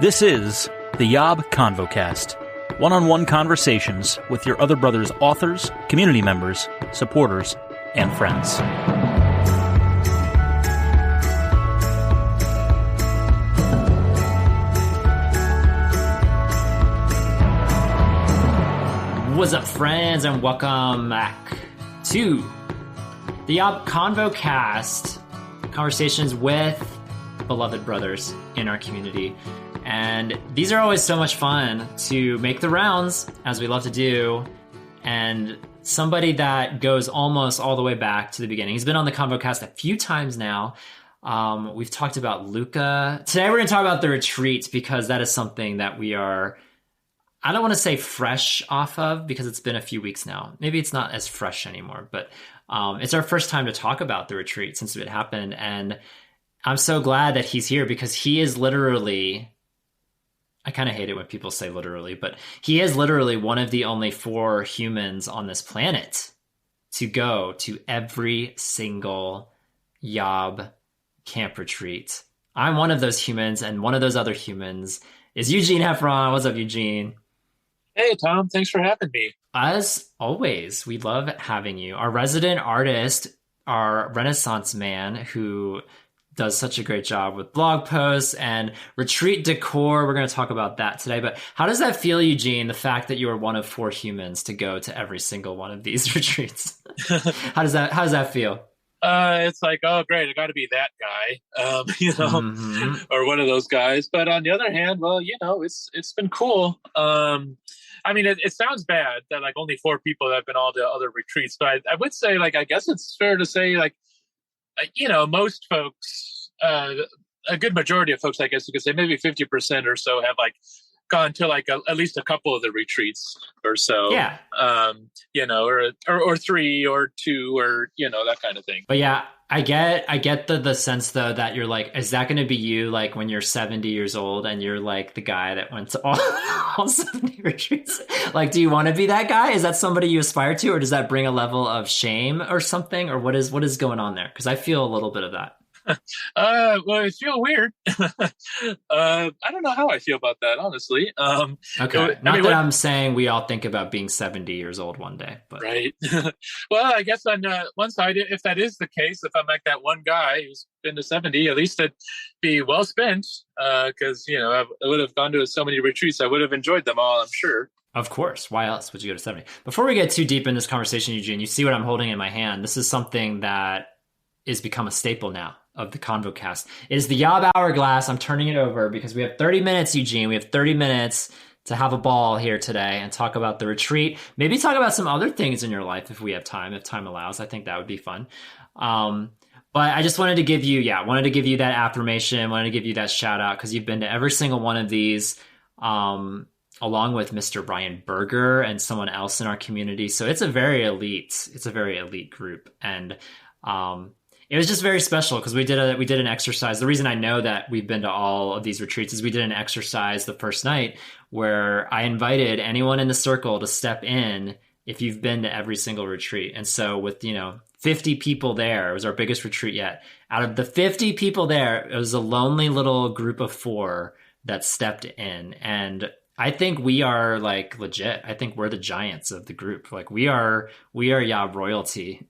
This is the YOB ConvoCast, one-on-one conversations with your other brothers' authors, community members, supporters, and friends. What's up, friends, and welcome back to the YOB ConvoCast, conversations with beloved brothers in our community. And these are always so much fun to make the rounds, as we love to do. And somebody that goes almost all the way back to the beginning. He's been on the ConvoCast a few times now. We've talked about Luca. Today we're going to talk about the retreat, because that is something that we are, I don't want to say fresh off of, because it's been a few weeks now. Maybe it's not as fresh anymore, but it's our first time to talk about the retreat since it happened. And I'm so glad that he's here, because he is literally, I kind of hate it when people say literally, but he is literally one of the only 4 humans on this planet to go to every single YOB camp retreat. I'm one of those humans, and one of those other humans is Eugene Heffron. What's up, Eugene? Hey, Tom. Thanks for having me. As always, we love having you. Our resident artist, our Renaissance man who does such a great job with blog posts and retreat decor. We're going to talk about that today. But how does that feel, Eugene, the fact that you are one of 4 humans to go to every single one of these retreats? How does that feel? It's like, oh, great, I got to be that guy, or one of those guys. But on the other hand, well, it's been cool. I mean, it sounds bad that like only 4 people have been all the other retreats, but I would say, like, I guess it's fair to say, like, most folks, a good majority of folks, I guess you could say, maybe 50% or so have like gone to like at least a couple of the retreats or so. Yeah. Or 3 or 2 or, that kind of thing. But yeah, I get the sense though that you're like, is that going to be you like when you're 70 years old and you're like the guy that went to all 70 retreats? Like, do you want to be that guy? Is that somebody you aspire to, or does that bring a level of shame or something? Or what is going on there? Because I feel a little bit of that. Well, it feels weird. I don't know how I feel about that, honestly. Okay. I'm saying we all think about being 70 years old one day, but right. Well, I guess on one side, if that is the case, if I'm like that one guy who's been to 70, at least it'd be well spent. Because I would have gone to so many retreats, I would have enjoyed them all, I'm sure. Of course. Why else would you go to 70? Before we get too deep in this conversation, Eugene, you see what I'm holding in my hand. This is something that is become a staple now of the ConvoCast. It is the YOB Hourglass. I'm turning it over because we have 30 minutes, Eugene. We have 30 minutes to have a ball here today and talk about the retreat. Maybe talk about some other things in your life if we have time, if time allows. I think that would be fun. But I just wanted to give you that affirmation, wanted to give you that shout out, because you've been to every single one of these, along with Mr. Brian Berger and someone else in our community. So it's a very elite group. And it was just very special because we did an exercise. The reason I know that we've been to all of these retreats is we did an exercise the first night where I invited anyone in the circle to step in if you've been to every single retreat. And so with, 50 people there, it was our biggest retreat yet. Out of the 50 people there, it was a lonely little group of 4 that stepped in. And I think we are like legit. I think we're the giants of the group. Like we are YOB royalty.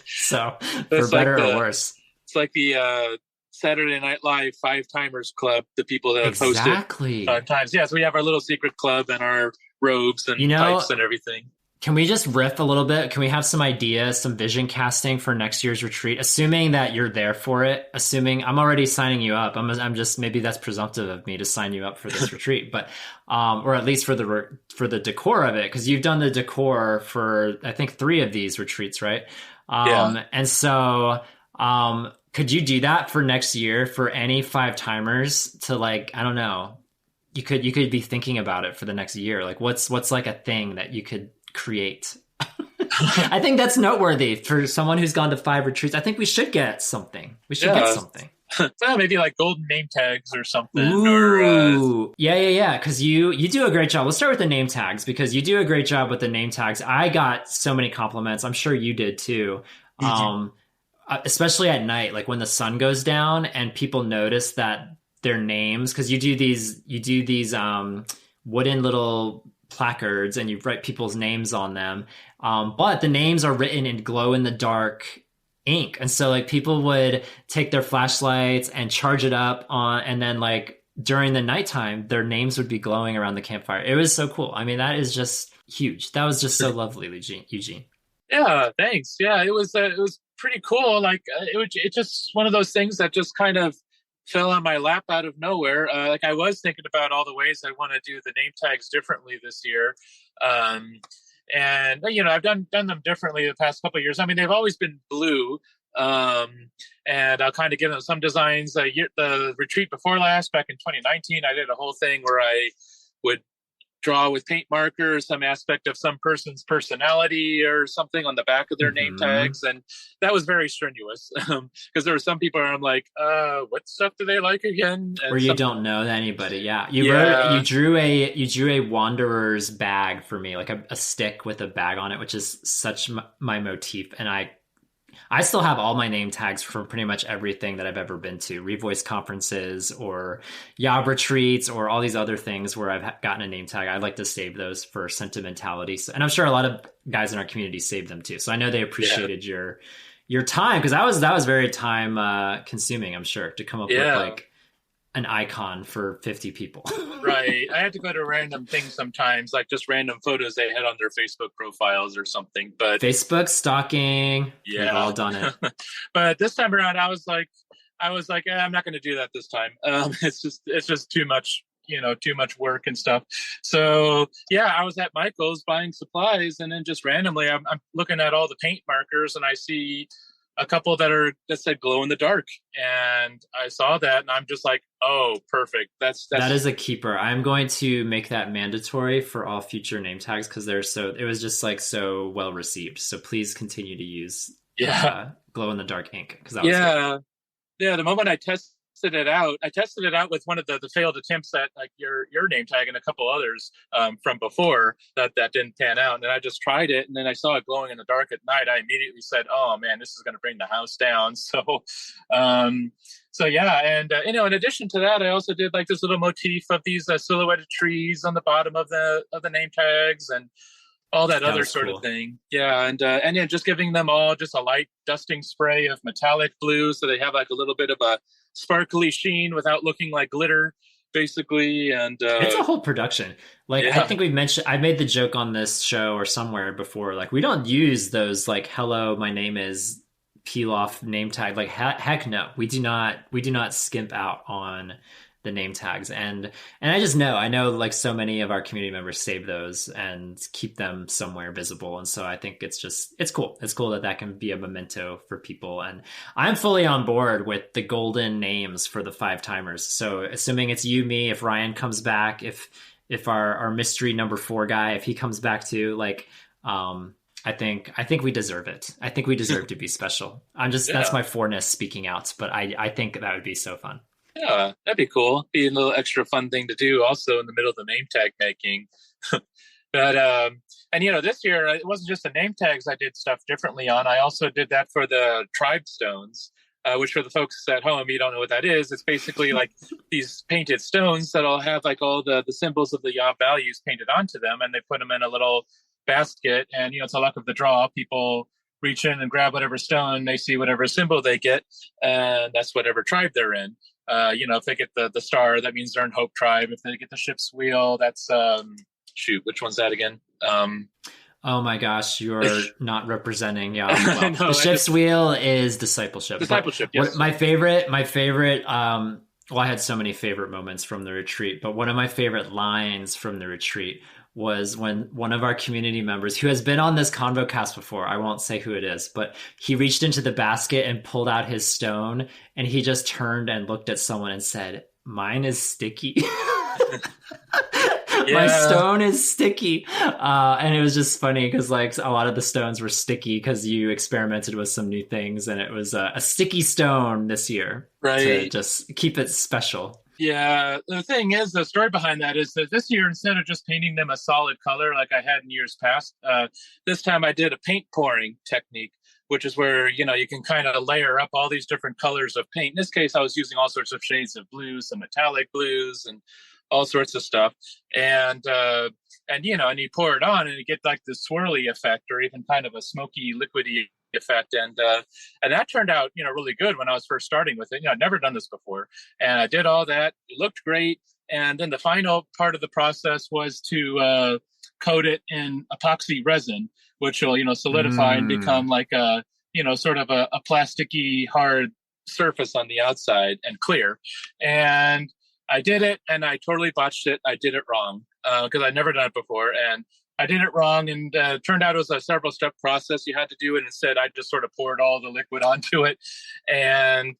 So for better or worse, it's like the Saturday Night Live 5-timers club, the people that have hosted 5 times. Yeah, so we have our little secret club and our robes and pipes and everything. Can we just riff a little bit? Can we have some ideas, some vision casting for next year's retreat? Assuming that you're there for it, assuming I'm already signing you up. I'm just, maybe that's presumptive of me to sign you up for this retreat, but or at least for the decor of it, because you've done the decor for I think 3 of these retreats, right? Yeah. And so could you do that for next year for any 5-timers to, like, I don't know, you could be thinking about it for the next year. Like what's like a thing that you could create? I think that's noteworthy for someone who's gone to 5 retreats. I think we should get something. Get something. Well, maybe like golden name tags or something. Ooh. Yeah. Because you do a great job. Let's start with the name tags, because you do a great job with the name tags. I got so many compliments. I'm sure you did too. Especially at night, like when the sun goes down and people notice that their names, because you do these wooden little placards and you write people's names on them. But the names are written in glow in the dark ink. And so like people would take their flashlights and charge it up on, and then like during the nighttime, their names would be glowing around the campfire. It was so cool. I mean, that is just huge. That was just so lovely, Eugene. Yeah, thanks. Yeah, it was pretty cool. Like it just one of those things that just kind of fell on my lap out of nowhere. Like I was thinking about all the ways I want to do the name tags differently this year. And you know, I've done them differently the past couple of years. I mean, they've always been blue. And I'll kind of give them some designs. The retreat before last, back in 2019, I did a whole thing where I would draw with paint markers some aspect of some person's personality or something on the back of their name tags, and that was very strenuous because there were some people where I'm like, what stuff do they like again? And where you don't know anybody. Yeah, you drew a wanderer's bag for me, like a stick with a bag on it, which is such my motif, and I still have all my name tags from pretty much everything that I've ever been to, Revoice conferences or YOB retreats or all these other things where I've gotten a name tag. I'd like to save those for sentimentality. So, and I'm sure a lot of guys in our community saved them too. So I know they appreciated your time, because that was very time consuming, I'm sure, to come up with like an icon for 50 people. Right. I had to go to random things sometimes, like just random photos they had on their Facebook profiles or something. But Facebook stalking. Yeah. We've all done it. But this time around, I was like, I'm not going to do that this time. It's just too much, too much work and stuff. So yeah, I was at Michael's buying supplies, and then just randomly, I'm looking at all the paint markers, and I see a couple that said glow in the dark, and I saw that, and I'm just like, oh, perfect. That is a keeper. I'm going to make that mandatory for all future name tags, because it was just like so well received. So please continue to use glow in the dark ink, because that was great. Yeah. The moment I tested it out with one of the failed attempts at like your name tag and a couple others from before that didn't pan out, and then I just tried it, and then I saw it glowing in the dark at night. I immediately said, oh man, this is going to bring the house down. So yeah, and in addition to that, I also did like this little motif of these silhouetted trees on the bottom of the name tags and all that other sort of thing. Yeah, and then just giving them all just a light dusting spray of metallic blue, so they have like a little bit of a sparkly sheen without looking like glitter, basically. And it's a whole production. Like I think I made the joke on this show or somewhere before, like we don't use those like hello, my name is peel off name tag. Like heck no, we do not skimp out on the name tags, and I know like so many of our community members save those and keep them somewhere visible, and so I think it's cool that can be a memento for people. And I'm fully on board with the golden names for the 5-timers, so assuming it's you, me, if Ryan comes back, if our mystery number 4 guy, if he comes back too, like I think we deserve it. I think we deserve to be special. That's my 4-ness speaking out, but I think that would be so fun. Yeah, that'd be cool. Be a little extra fun thing to do also in the middle of the name tag making. But, and this year, it wasn't just the name tags I did stuff differently on. I also did that for the tribe stones, which for the folks at home, you don't know what that is. It's basically like these painted stones that'll have like all the symbols of the YOB values painted onto them, and they put them in a little basket, and, it's a luck of the draw. People reach in and grab whatever stone, they see whatever symbol they get, and that's whatever tribe they're in. If they get the star, that means they're in Hope Tribe. If they get the ship's wheel, that's which one's that again? Oh my gosh, you're not representing. Yeah, well, no, the ship's wheel is discipleship. Discipleship. Yes. My favorite. Well, I had so many favorite moments from the retreat, but one of my favorite lines from the retreat was when one of our community members, who has been on this ConvoCast before, I won't say who it is, but he reached into the basket and pulled out his stone, and he just turned and looked at someone and said, "Mine is sticky." My stone is sticky. And it was just funny because like a lot of the stones were sticky because you experimented with some new things, and it was a sticky stone this year, right? To just keep it special. Yeah, the thing is, the story behind that is that this year, instead of just painting them a solid color like I had in years past, this time I did a paint pouring technique, which is where, you know, you can kind of layer up all these different colors of paint. In this case, I was using all sorts of shades of blue, some metallic blues, and all sorts of stuff. And you know, and you pour it on and you get like this swirly effect, or even kind of a smoky liquidy effect. And that turned out, you know, really good when I was first starting with it. You know, I'd never done this before. And I did all that. It looked great. And then the final part of the process was to coat it in epoxy resin, which will, you know, solidify and become like a, you know, sort of a plasticky hard surface on the outside and clear. And I did it and I totally botched it. I did it wrong because I'd never done it before. And I did it wrong, and turned out it was a several step process you had to do. And instead, I just sort of poured all the liquid onto it. And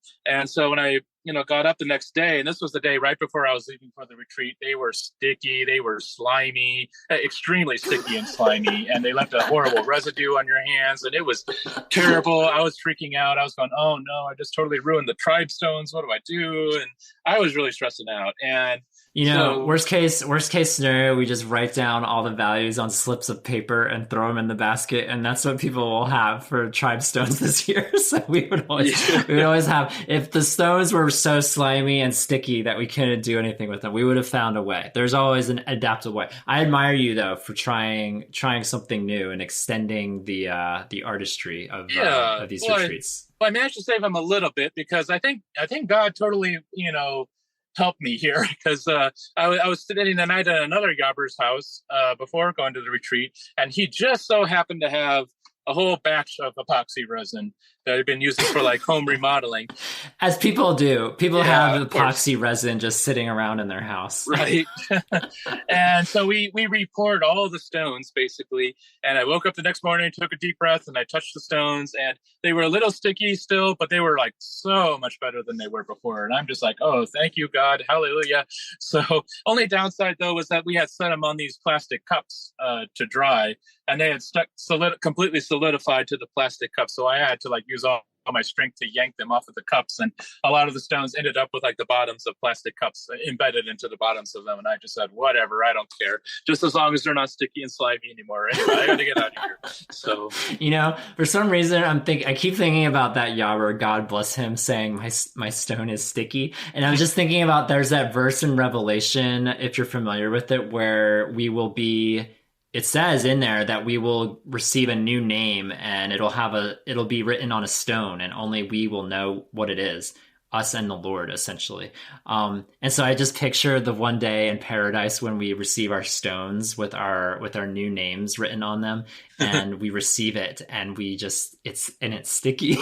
so when I, you know, got up the next day, and this was the day right before I was leaving for the retreat, they were sticky, they were slimy, extremely sticky and slimy, and they left a horrible residue on your hands, and it was terrible. I was freaking out. I was going, oh no, I just totally ruined the tribe stones. What do I do? And I was really stressing out. And you know, worst case scenario, we just write down all the values on slips of paper and throw them in the basket, and that's what people will have for tribe stones this year. So we would always have, if the stones were so slimy and sticky that we couldn't do anything with them, we would have found a way. There's always an adaptable way. I admire you though for trying something new and extending the artistry of these retreats. I managed to save them a little bit because I think God totally, you know, help me here, because I was spending the night at another YOBBERS house before going to the retreat, and he just so happened to have a whole batch of epoxy resin that I've been using for like home remodeling. As people do. People have epoxy resin just sitting around in their house. Right. And so we re-poured all the stones basically. And I woke up the next morning, took a deep breath, and I touched the stones, and they were a little sticky still, but they were like so much better than they were before. And I'm just like, oh, thank you, God. Hallelujah. So only downside though was that we had set them on these plastic cups to dry, and they had stuck completely solidified to the plastic cups. So I had to like use all my strength to yank them off of the cups, and a lot of the stones ended up with like the bottoms of plastic cups embedded into the bottoms of them. And I just said, whatever, I don't care, just as long as they're not sticky and slimy anymore. Anyway, I gotta get out of here. So, you know, for some reason I keep thinking about that Yobber, God bless him, saying my stone is sticky, and I'm just thinking about, there's that verse in Revelation, if you're familiar with it, where it says in there that we will receive a new name, and it'll be written on a stone, and only we will know what it is, us and the Lord, essentially. And so I just picture the one day in paradise when we receive our stones with our new names written on them, and we receive it, and it's sticky.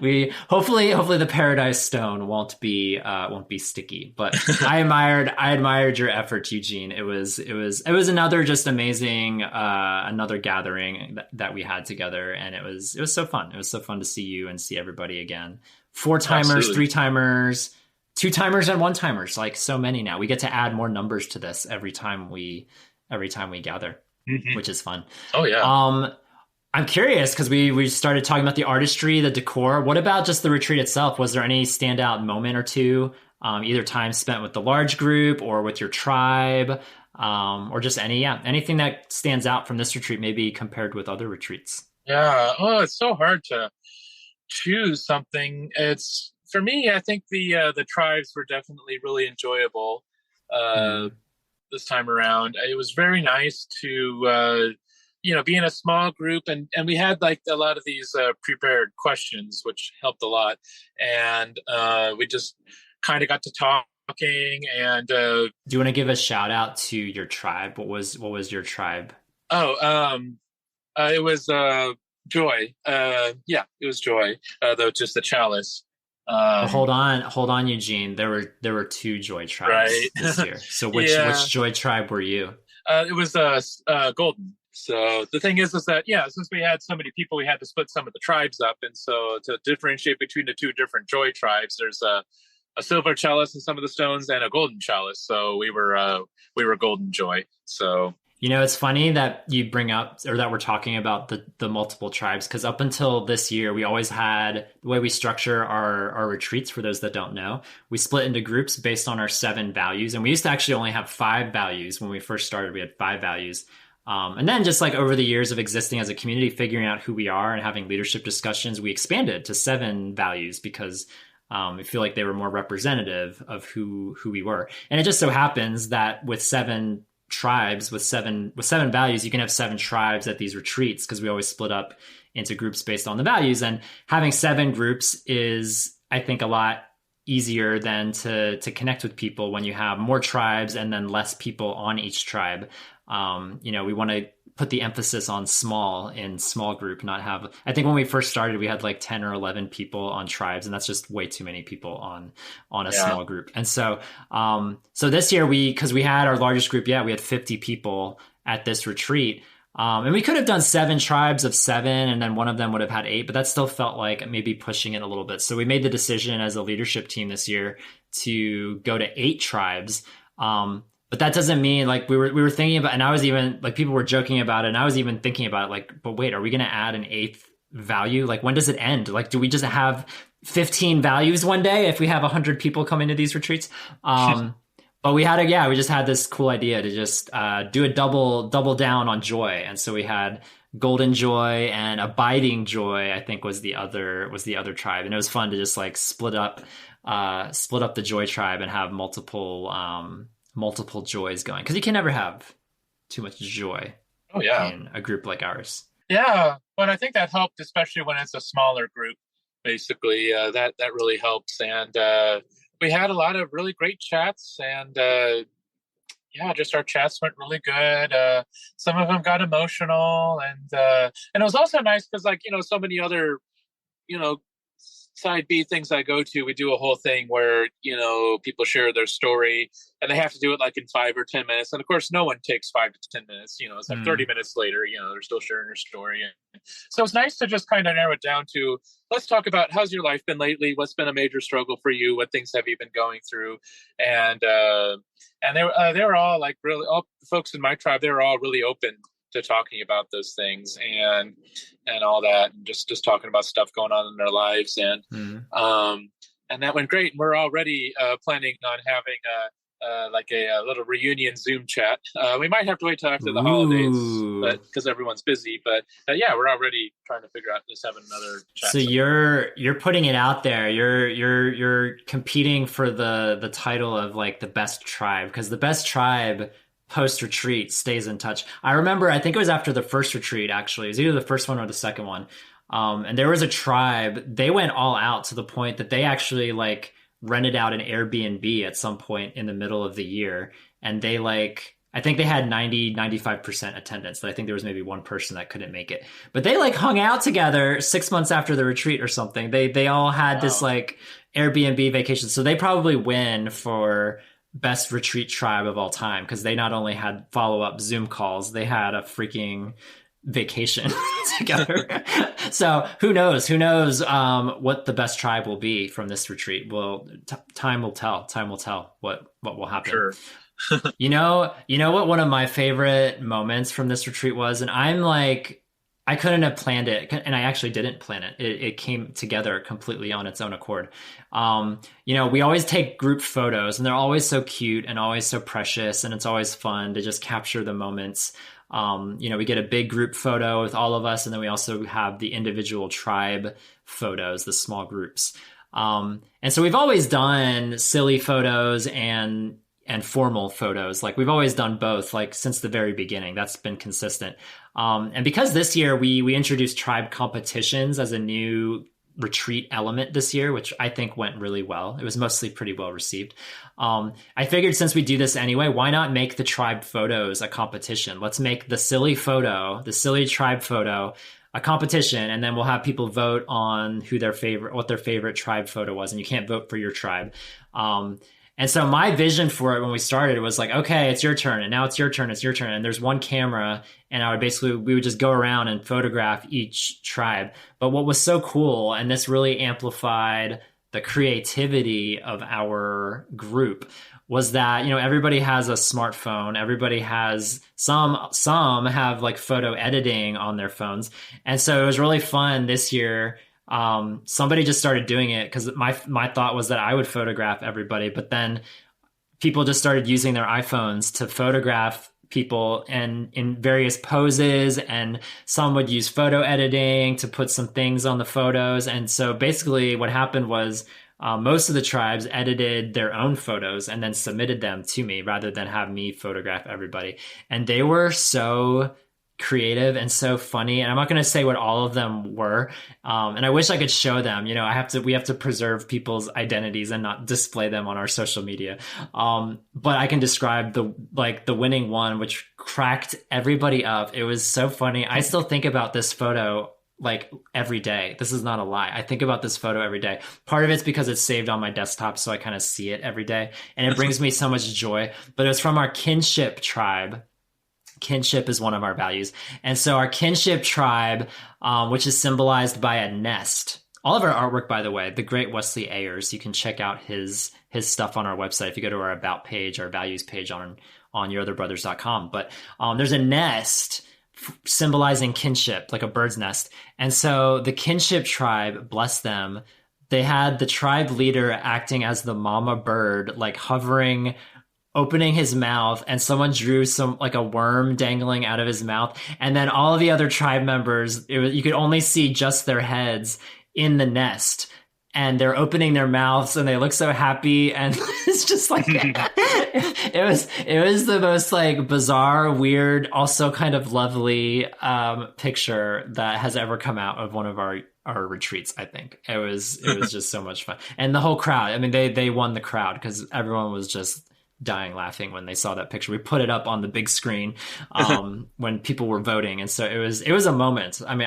We hopefully the paradise stone won't be sticky, but I admired your efforts, Eugene. It was another just amazing another gathering that we had together, and it was so fun. It was so fun to see you and see everybody again. 4-timers, 3-timers, 2-timers, and 1-timers, like so many now. We get to add more numbers to this every time we gather, which is fun. Oh yeah. I'm curious, because we started talking about the artistry, the decor. What about just the retreat itself? Was there any standout moment or two, either time spent with the large group or with your tribe, or just anything that stands out from this retreat, maybe compared with other retreats? Yeah. Oh, it's so hard to choose something. It's, for me, I think the tribes were definitely really enjoyable this time around. It was very nice to be in a small group, and we had like a lot of these prepared questions, which helped a lot. And we just kind of got to talking. And do you want to give a shout out to your tribe? What was your tribe? It was Joy. It was Joy, though just the chalice. Hold on, Eugene. There were 2 Joy tribes this year. So which Joy tribe were you? It was Golden. So the thing is that, since we had so many people, we had to split some of the tribes up. And so to differentiate between the 2 different Joy tribes, there's a silver chalice in some of the stones and a golden chalice. So we were Golden Joy. So, it's funny that you bring up, or that we're talking about the multiple tribes, because up until this year, we always had, the way we structure our retreats, for those that don't know, we split into groups based on our 7 values. And we used to actually only have 5 values. When we first started, we had 5 values. And then just like over the years of existing as a community, figuring out who we are and having leadership discussions, we expanded to 7 values because I feel like they were more representative of who we were. And it just so happens that with 7 tribes, with seven values, you can have 7 tribes at these retreats because we always split up into groups based on the values. And having 7 groups is, I think, a lot easier than to connect with people when you have more tribes and then less people on each tribe. We want to put the emphasis on small group, not have, I think when we first started, we had like 10 or 11 people on tribes, and that's just way too many people on a small group. And so this year because we had our largest group, we had 50 people at this retreat. And we could have done 7 tribes of 7, and then one of them would have had 8, but that still felt like maybe pushing it a little bit. So we made the decision as a leadership team this year to go to 8 tribes. But that doesn't mean like we were thinking about, and I was even like, people were joking about it, and I was even thinking about it, like, but wait, are we going to add an 8th value? Like, when does it end? Like, do we just have 15 values one day if we have 100 people come into these retreats? But we just had this cool idea to just do a double down on joy. And so we had golden joy and abiding joy, I think was the other tribe. And it was fun to just like split up the joy tribe and have multiple joys going, because you can never have too much joy in a group like ours. Yeah, but I think that helped, especially when it's a smaller group. Basically, that really helps. And we had a lot of really great chats, and just our chats went really good. Some of them got emotional, and it was also nice because, like, so many other, side B things I go to, we do a whole thing where, people share their story, and they have to do it like in 5 or 10 minutes. And of course, no one takes 5 to 10 minutes, it's like 30 minutes later, they're still sharing their story. And so it's nice to just kind of narrow it down to, let's talk about how's your life been lately? What's been a major struggle for you? What things have you been going through? And they were all like, really, all the folks in my tribe, they were all really open to talking about those things and all that, and just talking about stuff going on in their lives. And that went great. And we're already planning on having a little reunion Zoom chat. We might have to wait till after the holidays, but because everyone's busy. But we're already trying to figure out just having another chat. So you're putting it out there. You're competing for the title of like the best tribe, because the best tribe post-retreat stays in touch. I remember, I think it was after the first retreat, actually. It was either the first one or the second one. And there was a tribe, they went all out to the point that they actually like rented out an Airbnb at some point in the middle of the year. And they I think they had 95% attendance, but I think there was maybe one person that couldn't make it. But they like hung out together 6 months after the retreat or something. They all had this like Airbnb vacation. So they probably win for best retreat tribe of all time, because they not only had follow-up Zoom calls, they had a freaking vacation together. So who knows what the best tribe will be from this retreat. Well, time will tell what will happen. Sure. you know what one of my favorite moments from this retreat was, and I'm like, I couldn't have planned it, and I actually didn't plan it. It came together completely on its own accord. We always take group photos, and they're always so cute and always so precious, and it's always fun to just capture the moments. We get a big group photo with all of us, and then we also have the individual tribe photos, the small groups. And so we've always done silly photos and formal photos. Like we've always done both, like since the very beginning. That's been consistent. And because this year we introduced tribe competitions as a new retreat element this year, which I think went really well. It was mostly pretty well received. I figured since we do this anyway, why not make the tribe photos a competition? Let's make the silly tribe photo a competition, and then we'll have people vote on what their favorite tribe photo was. And you can't vote for your tribe. And so my vision for it when we started was like, okay, it's your turn, and now it's your turn. And there's one camera, and we would just go around and photograph each tribe. But what was so cool, and this really amplified the creativity of our group, was that, everybody has a smartphone. Everybody has some have like photo editing on their phones. And so it was really fun this year. Somebody just started doing it, because my thought was that I would photograph everybody, but then people just started using their iPhones to photograph people and in various poses, and some would use photo editing to put some things on the photos. And so basically what happened was most of the tribes edited their own photos and then submitted them to me rather than have me photograph everybody. And they were so creative and so funny. And I'm not going to say what all of them were. And I wish I could show them. You know, we have to preserve people's identities and not display them on our social media. But I can describe the winning one, which cracked everybody up. It was so funny. I still think about this photo like every day. This is not a lie. I think about this photo every day. Part of it's because it's saved on my desktop, so I kind of see it every day, and it brings me so much joy. But it's from our kinship tribe. Kinship is one of our values. And so our kinship tribe, which is symbolized by a nest. All of our artwork, by the way, the great Wesley Ayers, you can check out his stuff on our website. If you go to our about page, our values page on yourbrothers.com. But there's a nest symbolizing kinship, like a bird's nest. And so the kinship tribe, bless them, they had the tribe leader acting as the mama bird, like hovering, opening his mouth, and someone drew like a worm dangling out of his mouth. And then all of the other tribe members, you could only see just their heads in the nest. And they're opening their mouths and they look so happy. And it's just like, it was the most like bizarre, weird, also kind of lovely picture that has ever come out of one of our retreats. I think it was just so much fun. And the whole crowd, I mean, they won the crowd because everyone was just dying laughing when they saw that picture. We put it up on the big screen when people were voting, and so it was a moment. I mean,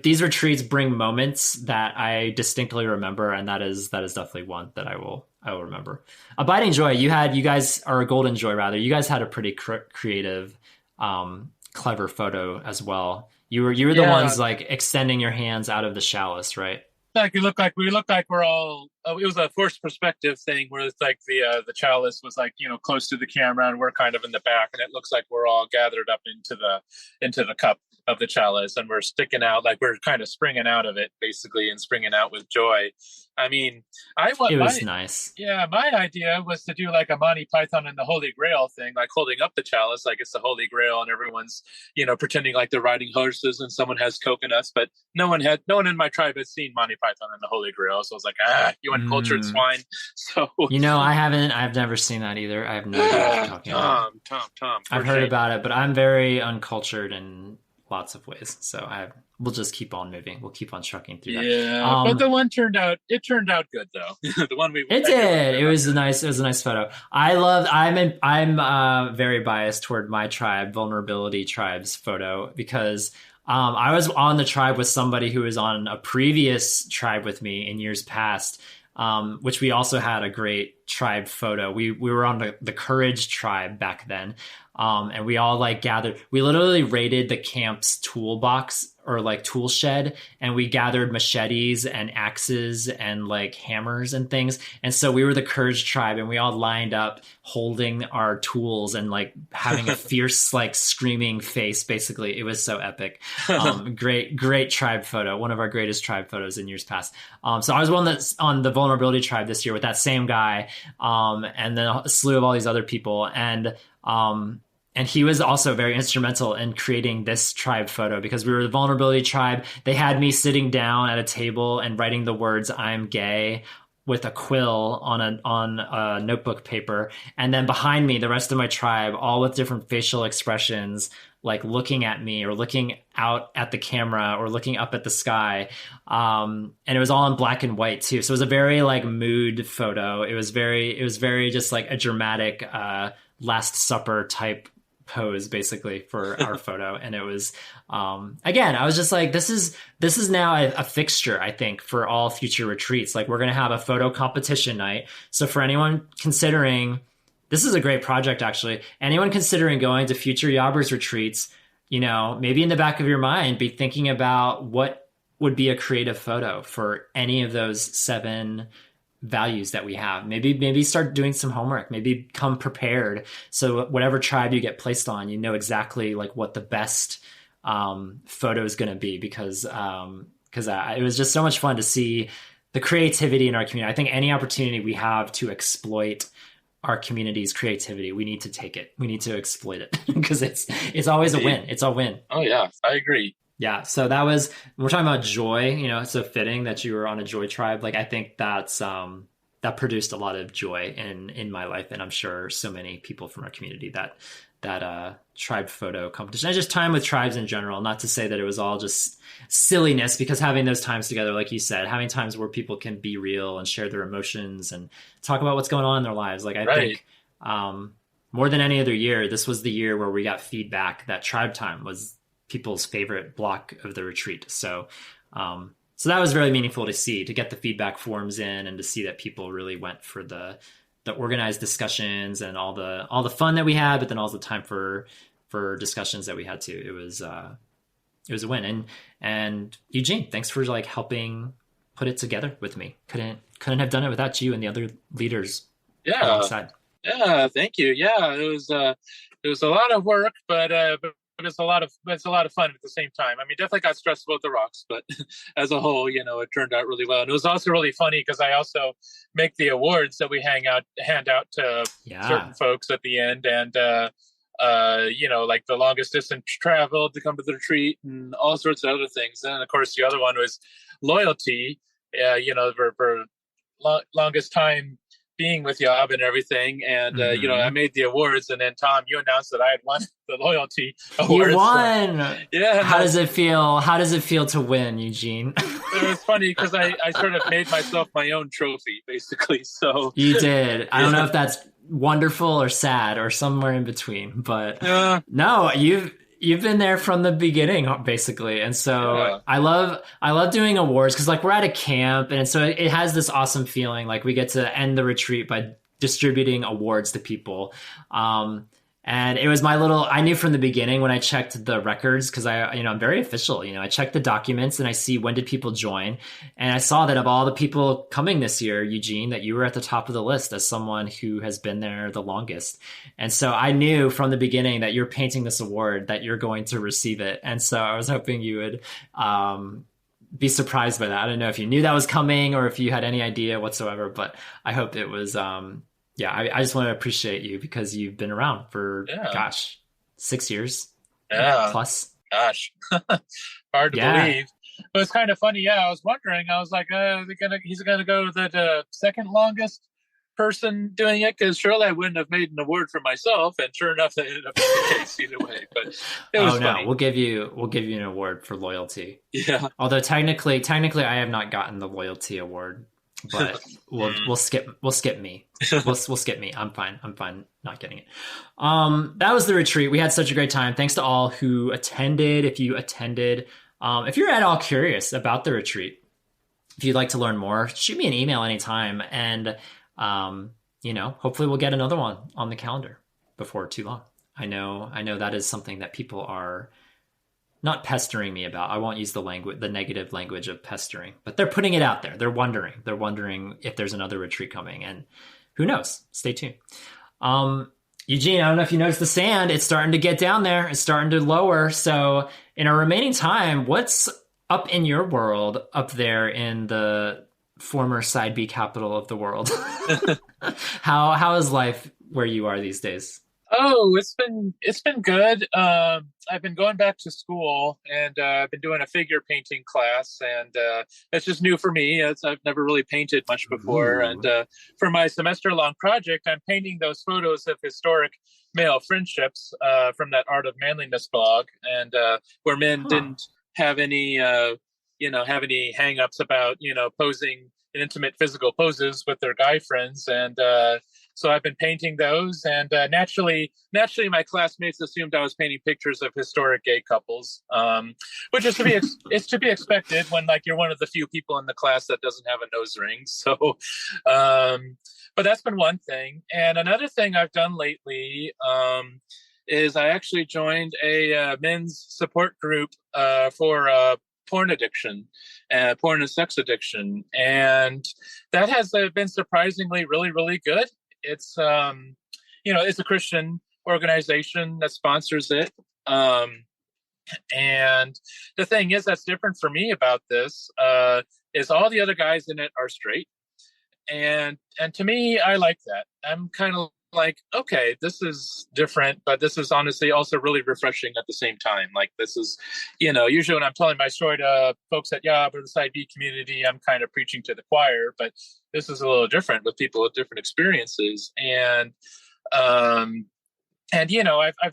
these retreats bring moments that I distinctly remember, and that is definitely one that I will remember. Abiding Joy, you guys are a Golden Joy rather. You guys had a pretty creative, clever photo as well. You were the ones like extending your hands out of the chalice, right? Like we look like we're all. It was a forced perspective thing where it's like the chalice was like, you know, close to the camera and we're kind of in the back, and it looks like we're all gathered up into the cup of the chalice, and we're sticking out, like we're kind of springing out of it basically, and springing out with joy. I mean, it was nice. Yeah, my idea was to do like a Monty Python and the Holy Grail thing, like holding up the chalice like it's the Holy Grail, and everyone's, you know, pretending like they're riding horses and someone has coconuts, but no one in my tribe had seen Monty Python and the Holy Grail, so I was like, you uncultured swine. So you know, I've never seen that either. I have no idea what you're talking about. Tom. I've heard about it, but I'm very uncultured in lots of ways, so we'll just keep on moving. We'll keep on trucking through that. Yeah, but the one turned out good though. The one it was a nice photo. I'm very biased toward my tribe, Vulnerability Tribe's photo, because I was on the tribe with somebody who was on a previous tribe with me in years past, which we also had a great tribe photo. We were on the Courage tribe back then. And we all like gathered, we literally raided the camp's toolbox or like tool shed, and we gathered machetes and axes and like hammers and things. And so we were the Courage tribe, and we all lined up holding our tools and like having a fierce, like screaming face. Basically, it was so epic. Great tribe photo. One of our greatest tribe photos in years past. So I was one that's on the Vulnerability Tribe this year with that same guy. And then a slew of all these other people. And he was also very instrumental in creating this tribe photo, because we were the Vulnerability Tribe. They had me sitting down at a table and writing the words "I'm gay" with a quill on a notebook paper. And then behind me, the rest of my tribe, all with different facial expressions, like looking at me or looking out at the camera or looking up at the sky. And it was all in black and white too. So it was a very like mood photo. It was very just like a dramatic Last Supper type pose basically for our photo. And it was again, I was just like, this is now a fixture, I think, for all future retreats. Like, we're going to have a photo competition night. So for anyone considering, this is a great project actually, anyone considering going to future YOBBERS retreats, you know, maybe in the back of your mind be thinking about what would be a creative photo for any of those 7 values that we have. Maybe start doing some homework, maybe come prepared. So whatever tribe you get placed on, you know exactly like what the best photo is going to be, because it was just so much fun to see the creativity in our community. I think any opportunity we have to exploit our community's creativity. We need to take it. We need to exploit it because it's always a win. It's a win. Oh yeah, I agree. Yeah. So we're talking about joy, it's so fitting that you were on a joy tribe. Like, I think that produced a lot of joy in my life. And I'm sure so many people from our community that tribe photo competition and just time with tribes in general, not to say that it was all just silliness, because having those times together, like you said, having times where people can be real and share their emotions and talk about what's going on in their lives. Like, I think, more than any other year, this was the year where we got feedback that tribe time was people's favorite block of the retreat. So that was really meaningful to see, to get the feedback forms in and to see that people really went for the organized discussions and all the fun that we had, but then also the time for discussions that we had too. It was a win. And Eugene, thanks for like helping put it together with me. Couldn't have done it without you and the other leaders alongside. Yeah, thank you. Yeah, it was a lot of work, but it's a lot of fun at the same time. I mean, definitely got stressed about the rocks, but as a whole, it turned out really well. And it was also really funny because I also make the awards that we hand out to certain folks at the end, and like the longest distance traveled to come to the retreat and all sorts of other things. And of course, the other one was loyalty. For longest time being with YOB and everything. And, I made the awards, and then Tom, you announced that I had won the loyalty awards. You won. So, yeah. How does it feel? How does it feel to win, Eugene? It was funny because I sort of made myself my own trophy, basically. So you did. I don't know if that's wonderful or sad or somewhere in between, but no, you've been there from the beginning, basically. And so I love doing awards because like we're at a camp, and so it has this awesome feeling. Like we get to end the retreat by distributing awards to people. And it was I knew from the beginning when I checked the records, because I'm very official, I checked the documents and I see when did people join. And I saw that of all the people coming this year, Eugene, that you were at the top of the list as someone who has been there the longest. And so I knew from the beginning that you're painting this award, that you're going to receive it. And so I was hoping you would, be surprised by that. I don't know if you knew that was coming or if you had any idea whatsoever, but I hope it was, I just want to appreciate you because you've been around for, 6 years plus. Gosh, hard to believe. But it's kind of funny. Yeah, I was wondering. I was like, he's gonna go to the second longest person doing it, because surely I wouldn't have made an award for myself. And sure enough, that ended up being the case either way. But it was funny. We'll give you an award for loyalty. Yeah. Although technically, I have not gotten the loyalty award. But we'll skip me. We'll skip me. I'm fine not getting it. That was the retreat. We had such a great time. Thanks to all who attended. If you attended, if you're at all curious about the retreat, if you'd like to learn more, shoot me an email anytime, and hopefully we'll get another one on the calendar before too long. I know that is something that people are not pestering me about. I won't use the negative language of pestering, but they're putting it out there. They're wondering if there's another retreat coming, and who knows? Stay tuned. Eugene, I don't know if you noticed the sand. It's starting to get down there. It's starting to lower. So in our remaining time, what's up in your world up there in the former side B capital of the world? How is life where you are these days? Oh, it's been good. I've been going back to school, and I've been doing a figure painting class, and it's just new for me. I've never really painted much before. Ooh. And for my semester-long project, I'm painting those photos of historic male friendships from that Art of Manliness blog, and where men didn't have any hang-ups about posing in intimate physical poses with their guy friends, and so I've been painting those, and naturally, my classmates assumed I was painting pictures of historic gay couples, which is to be expected when you're one of the few people in the class that doesn't have a nose ring. So, but that's been one thing, and another thing I've done lately is I actually joined a men's support group for porn addiction, porn and sex addiction, and that has been surprisingly really, really good. It's it's a Christian organization that sponsors it, and the thing that's different for me about this is all the other guys in it are straight, And to me, I like that. I'm kind of like, okay, this is different, but this is honestly also really refreshing at the same time. Like this is, usually when I'm telling my story to folks at YOB or the Side B community, I'm kind of preaching to the choir, but this is a little different with people with different experiences. I've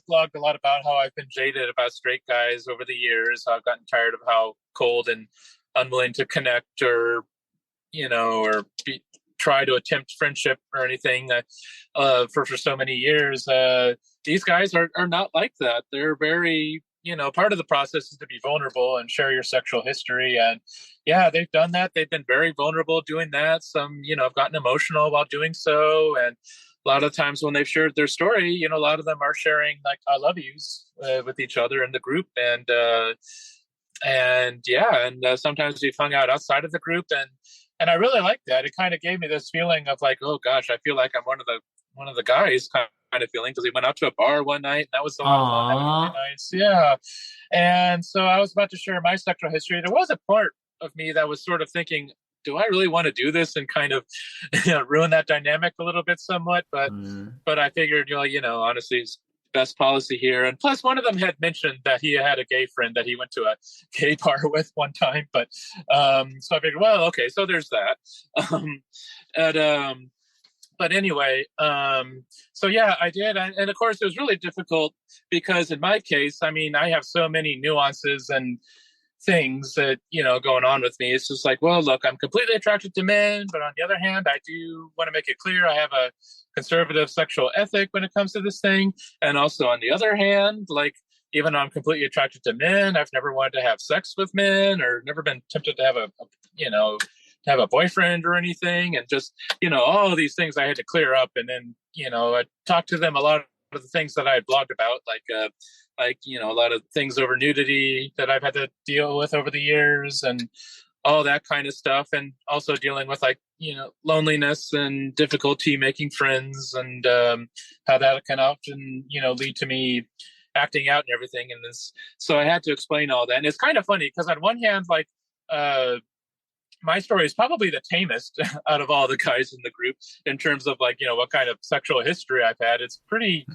blogged a lot about how I've been jaded about straight guys over the years. How I've gotten tired of how cold and unwilling to connect or try to attempt friendship or anything for so many years. These guys are not like that. They're very, part of the process is to be vulnerable and share your sexual history. And yeah, they've done that. They've been very vulnerable doing that. Some, have gotten emotional while doing so. And a lot of times when they've shared their story, a lot of them are sharing like I love yous with each other in the group. And sometimes we've hung out outside of the group, and I really like that. It kind of gave me this feeling of like, oh gosh, I feel like I'm one of the guys kind of feeling, because we went out to a bar one night and that was a lot of fun. That was really nice. Yeah. And so I was about to share my sexual history. There was a part of me that was sort of thinking, do I really want to do this and kind of ruin that dynamic a little bit somewhat? But I figured, honestly, it's best policy here. And plus one of them had mentioned that he had a gay friend that he went to a gay bar with one time. But so I figured, well, okay, so there's that. But anyway, so yeah, I did. And of course, it was really difficult because in my case, I mean, I have so many nuances and things that, going on with me. It's just like, well, look, I'm completely attracted to men, but on the other hand, I do want to make it clear I have a conservative sexual ethic when it comes to this thing. And also on the other hand, like, even though I'm completely attracted to men, I've never wanted to have sex with men or never been tempted to have to have a boyfriend or anything. And just, all of these things I had to clear up. And then, I talked to them a lot of the things that I had blogged about, like, a lot of things over nudity that I've had to deal with over the years and all that kind of stuff. And also dealing with loneliness and difficulty making friends and how that can often, lead to me acting out and everything. And so I had to explain all that. And it's kind of funny because on one hand, like, my story is probably the tamest out of all the guys in the group in terms of like, what kind of sexual history I've had. It's pretty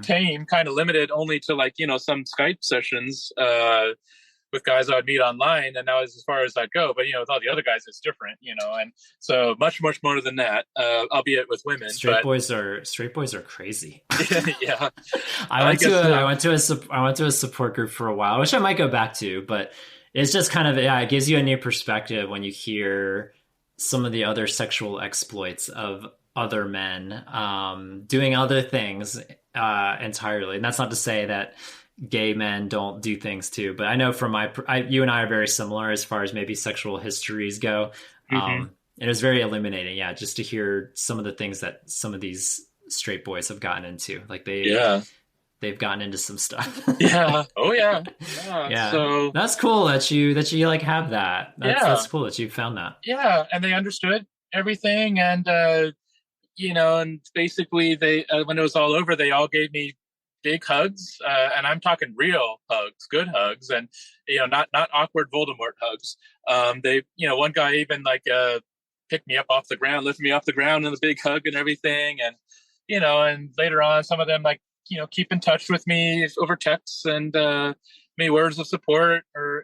tame, kind of limited only to like, some Skype sessions with guys I would meet online. And that was as far as I'd go. But, with all the other guys, it's different, and so much, much more than that, albeit with women. Straight boys are crazy. Yeah. I went to a support group for a while, which I might go back to, but it's just kind of, it gives you a new perspective when you hear some of the other sexual exploits of other men doing other things entirely. And that's not to say that gay men don't do things too, but I know from you and I are very similar as far as maybe sexual histories go. It was very illuminating, just to hear some of the things that some of these straight boys have gotten into. Like they've gotten into some stuff. Yeah. Oh yeah. Yeah. So that's cool that you like have that. That's cool that you found that. Yeah. And they understood everything. And, and basically they, when it was all over, they all gave me big hugs. And I'm talking real hugs, good hugs. And, not awkward Voldemort hugs. They, one guy even like, picked me up off the ground, lifted me off the ground in a big hug and everything. And, and later on, some of them like, keep in touch with me over texts and me words of support, or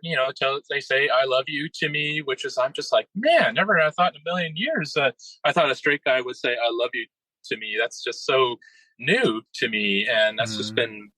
they say I love you to me, which is, I'm just like, man, never I thought in a million years I thought a straight guy would say I love you to me. That's just so new to me, and that's just been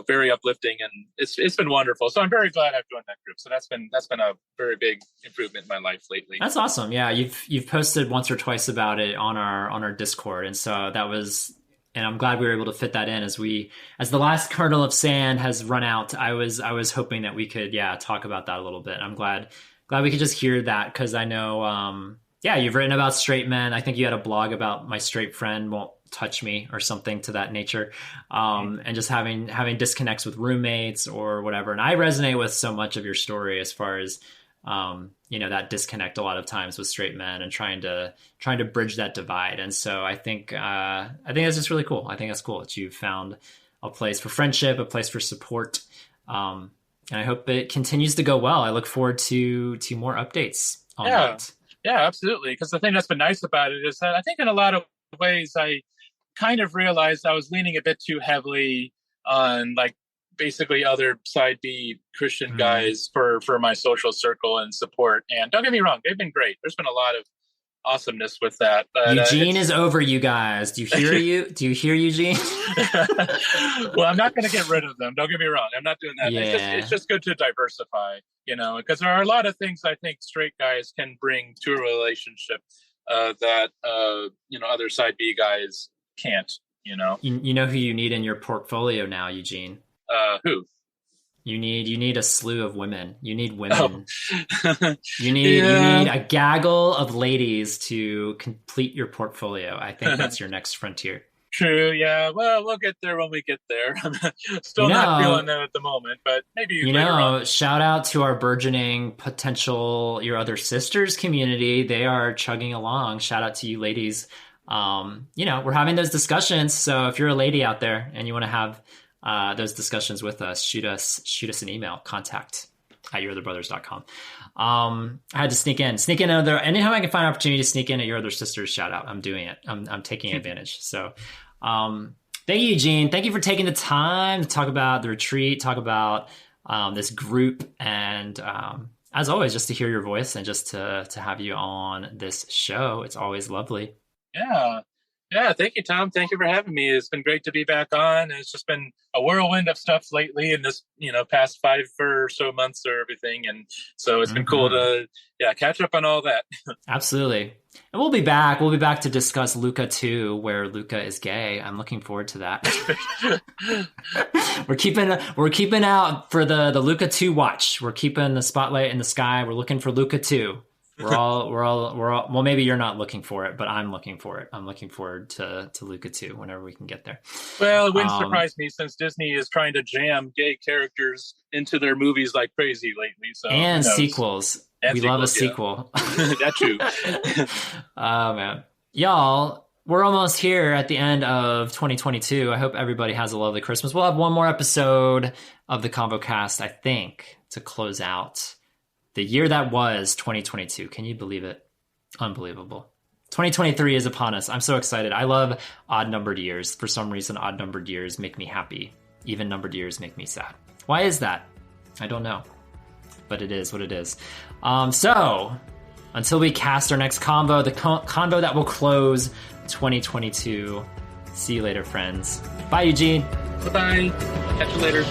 very uplifting, and it's been wonderful. So I'm very glad I've joined that group. So that's been a very big improvement in my life lately. That's awesome. Yeah, you've posted once or twice about it on our Discord, and so that was. And I'm glad we were able to fit that in as the last kernel of sand has run out. I was hoping that we could, talk about that a little bit. I'm glad we could just hear that, because I know, you've written about straight men. I think you had a blog about my straight friend won't touch me or something to that nature. And just having disconnects with roommates or whatever. And I resonate with so much of your story as far as, that disconnect a lot of times with straight men and trying to bridge that divide. And so I think that's just really cool. I think that's cool that you found a place for friendship, a place for support. And I hope it continues to go well. I look forward to more updates on that. Yeah, absolutely. Because the thing that's been nice about it is that I think in a lot of ways I kind of realized I was leaning a bit too heavily on like basically other side B Christian guys for my social circle and support. And don't get me wrong, they've been great. There's been a lot of awesomeness with that. But, Eugene is over you guys. Do you hear Do you hear Eugene? Well, I'm not going to get rid of them. Don't get me wrong. I'm not doing that. Yeah. It's just good to diversify, because there are a lot of things I think straight guys can bring to a relationship that other side B guys can't. You know who you need in your portfolio now, Eugene? Who? You need a slew of women. You need women. Oh. You need a gaggle of ladies to complete your portfolio. I think that's your next frontier. True. Yeah. Well, we'll get there when we get there. I'm still not feeling that at the moment, but maybe later on. Shout out to our burgeoning potential Your Other Sisters community. They are chugging along. Shout out to you ladies. We're having those discussions. So if you're a lady out there and you want to have those discussions with us, shoot us an email, contact@yourotherbrothers.com. I had to sneak in anytime I can find an opportunity to sneak in at Your Other Sisters shout out. I'm doing it. I'm taking advantage. So, thank you, Eugene. Thank you for taking the time to talk about the retreat, talk about, this group, and, as always, just to hear your voice and just to have you on this show. It's always lovely. Yeah. Yeah, thank you, Tom. Thank you for having me. It's been great to be back on. It's just been a whirlwind of stuff lately in this, past 5 or so months or everything. And so it's been cool to, catch up on all that. Absolutely. And we'll be back. We'll be back to discuss Luca 2, where Luca is gay. I'm looking forward to that. We're keeping out for the Luca 2 watch. We're keeping the spotlight in the sky. We're looking for Luca 2. We're all well, maybe you're not looking for it, but I'm looking for it. I'm looking forward to Luca 2 whenever we can get there. Well, it wouldn't surprise me since Disney is trying to jam gay characters into their movies like crazy lately. So and sequels. We love a sequel. That's true. Oh man. Y'all, we're almost here at the end of 2022. I hope everybody has a lovely Christmas. We'll have one more episode of the ConvoCast, I think, to close out the year that was 2022. Can you believe it? Unbelievable. 2023 is upon us. I'm so excited. I love odd-numbered years. For some reason, odd-numbered years make me happy. Even-numbered years make me sad. Why is that? I don't know. But it is what it is. So, until we cast our next convo, the convo that will close 2022. See you later, friends. Bye, Eugene. Bye-bye. Catch you later.